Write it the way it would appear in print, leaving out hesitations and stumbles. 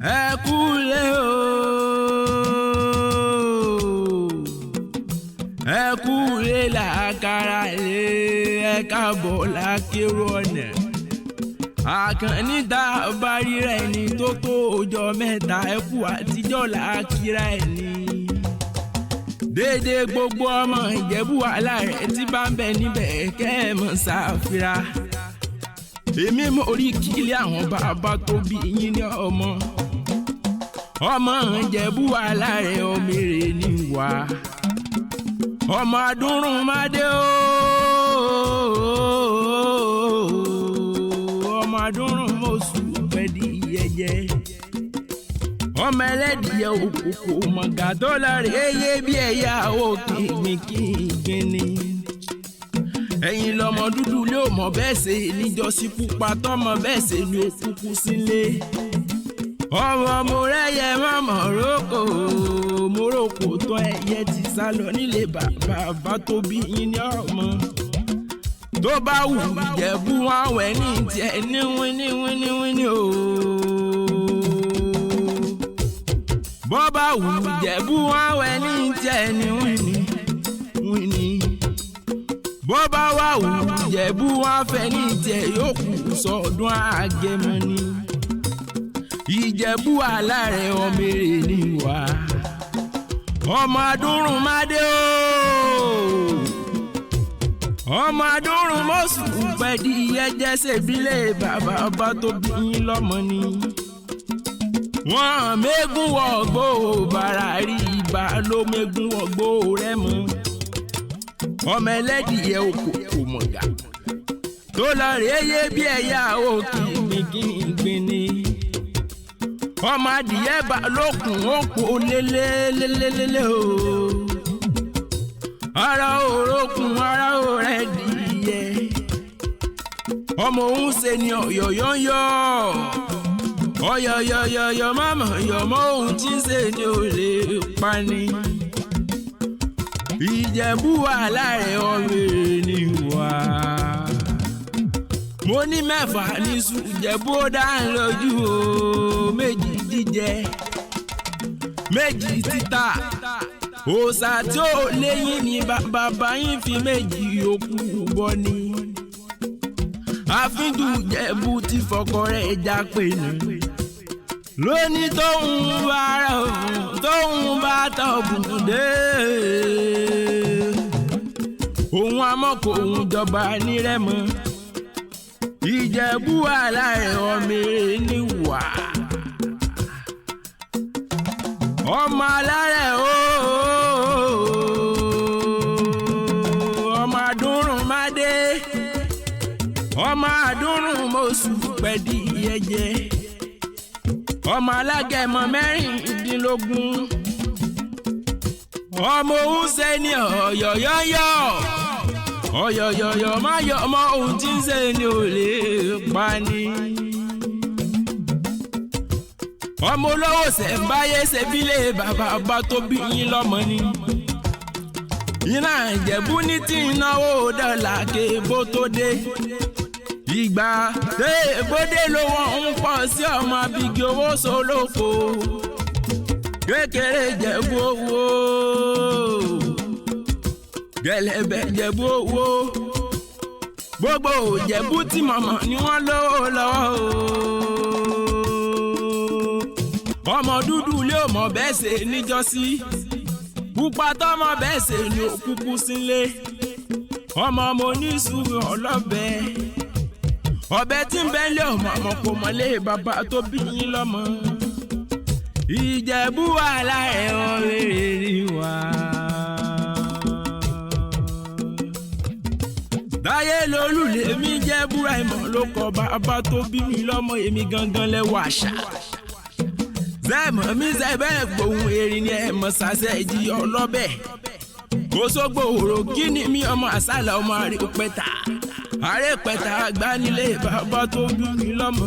ẹ kúlé o ẹ kúlé làkàrà lé ẹ káàbọ̀ lákèrò ọ̀nà àkànní tá a bá ríra ẹni tó tó ọjọ́ mẹ́ta ẹ kú àtijọ́ làákìrá ẹni déédéé gbogbo ọmọ Ìjẹ̀bú alárẹ̀ tí bá ń bẹ níbẹ̀ kẹ́ ẹ mọ̀ ṣàfira èmi mo rí kílé àwọn bàbá tó bí yín ní ọmọ Ìjẹ̀bú alárẹ̀ ọmọ èrè ní wá ọmọ adúrún mádé ọmọ adúrún mọ̀sù pẹ̀lú ìyẹ́jẹ́ ọmọ ẹlẹ́dìyẹ òkòkò mọ̀gà tó lọ́rẹ̀ eyé bí ẹ̀yà òkè gbìnkìngbìnni ẹ̀yin lọmọ dúdú lé ò mọ̀ bẹ́ẹ̀ ṣe níjọ́sí pupa tọ́mọ bẹ́ẹ̀ ṣe ni ó kúkú sílé ọmọ mo rẹ́yẹ mọ́mọ́ rókò mórókò tán ẹyẹ ti sá lọ nílé bàbá tó bí yín ní ọmọ tó bá wù Ìjẹ̀bú wọn wẹ̀ ní tiẹ̀ ní wíníwíníwíní o bọ́ bá wù Ìjẹ̀bú wọn wẹ̀ ní tiẹ̀ ní wíníwíní bọ́ bá wà wù Ìjẹ̀bú wọn fẹ́ ní tiẹ̀ yóò kù sọ́dún Àgẹ̀mọ ni. Ìjẹ̀bú alárẹ̀ ọmọ èrè ní wá ọmọ adúrún mádé ọmọ adúrún mọ́sù pẹ̀lú ìyẹ́jẹ́ ṣèbílẹ̀ bàbá tó bí yín lọ́mọ ni wọ́n mẹ́gùn wọ̀gbó bàrà rí ibà ló mẹ́gùn wọ̀gbó rẹ̀ mọ́ ọmọ ẹlẹ́dìyẹ òkòkò mọ̀gà tó lọ rèé yé bí ẹ̀yà òkè gbìngbìngbìnni ọmọ adìyẹ bá lókun ó kó lélélélélé o ara òrókun ara òrẹ́ dìyẹ ọmọ òun ṣe ni ọ̀yọ̀yọ̀yọ̀ ọ̀yọ̀yọ̀yọ̀ mọ́mọ́ yọ̀mọ́ òun tí ń ṣe ni ò lè pani Ìjẹ̀bú alárẹ̀ ọmọ èrè ní wá mo ní mẹ́fà ní Ìjẹ̀bú ó dá ń lójú o méjì jíjẹ méjì títà òòṣà tí ó léyìn ní bàbá yín fi méjì yòókù bọ́ ni àfíjú Ìjẹ̀bú tí fọkọ rẹ̀ já pé nù lónìí tóun bá tọ̀gùn dé òun amọ́kò òun jọba nírẹ̀mọ́ Ìjẹ̀bú alárẹ̀ ọmọ èrè ní wá ọmọ alárẹ̀ ọmọ adúrún mádé ọmọ adúrún mọ̀sù pẹ̀lú ìyẹ́jẹ́ ọmọ alágẹmọ mẹ́rìndínlógún ọmọ òun ṣe ni ọ̀yọ̀yọ̀yọ̀ má yọ ọmọ òun tí ń ṣe ni ò lè pa ni. ọmọ olówó ṣẹ̀ǹbáyé ṣe bílẹ̀ bàbá tó bí yín lọ́mọ ni. iná Ìjẹ̀bú ní tí ìnáwó dọ́là kébó tó dé. ìgbà bóde lówó ń pọ̀ sí ọmọ abigi owó sólókò. kékeré Ìjẹ̀bú owó gẹ̀lẹ́bẹ̀ Ìjẹ̀bú owó gbogbo Ìjẹ̀bú tí mọ̀mọ́ ni wọ́n lówó lọ́wọ́ o ọmọ dúdú lé ọmọ bẹ́ẹ̀ ṣe níjọ́sí pupa tọ́mọ bẹ́ẹ̀ ṣe ni òkúkú sílé ọmọ oníṣùúrù ọlọ́bẹ ọbẹ̀ tí ń bẹ́ lé ọmọ kò mọ̀lé bàbá tó bí yín lọ́mọ Ìjẹ̀bú alárẹ̀ ọmọ èrè ní wá. Táyé lolú lèmi jẹ́ Búráìmọ̀ ló kọ bàbá tó bí mi lọ́mọ èmi gangan lẹ́wọ̀ àṣà. Zẹ́mọ̀ mi zẹ́bẹ̀ gbòhùn erin ni ẹ̀mọ̀ sàṣẹ ìjì ọlọ́bẹ̀. Òṣogbo òrò kí ni mi ọmọ àṣàlà ọmọ àrèpẹ̀tà. Àrèpẹ̀tà àgbà nílé bàbá tó bí mi lọ́mọ.